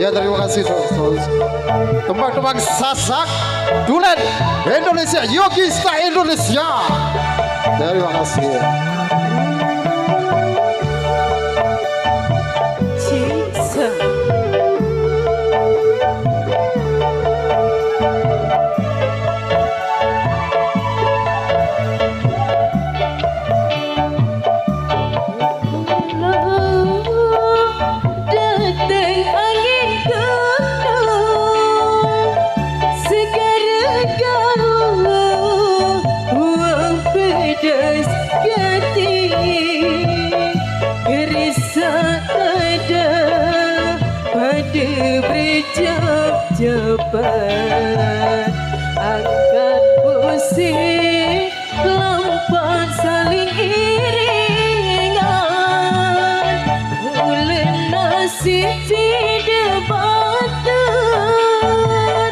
Ya terima kasih tembak-tembak Sasak Dulen Indonesia Yogi Star Indonesia. Terima kasih. Cepat angkat pusing lompat saling iringan bulan nasib tidak bater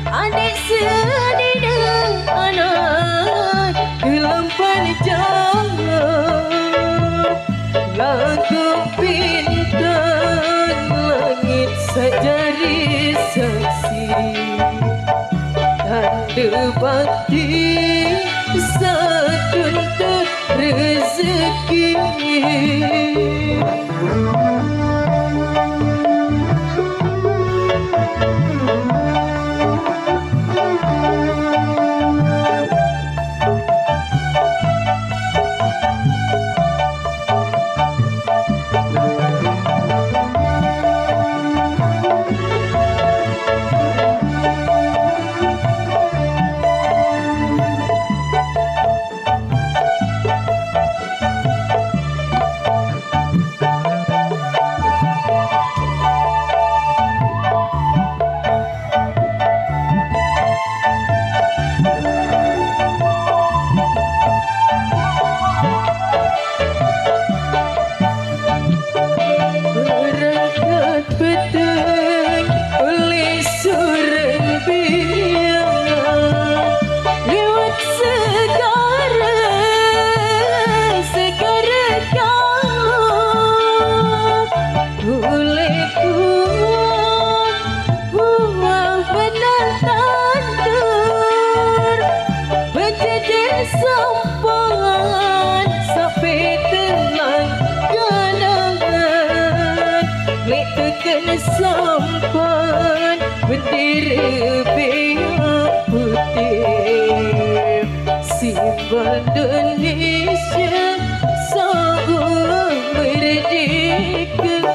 adik sedih dengan anak gelampan jauh lagu bintang langit sajari saksi tanda bakti setuntut rezeki. Sampan bendera merah putih simbol Indonesia sanggup merdeka.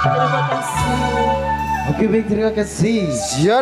Terima kasih. Oke, baik, terima kasih. Ziar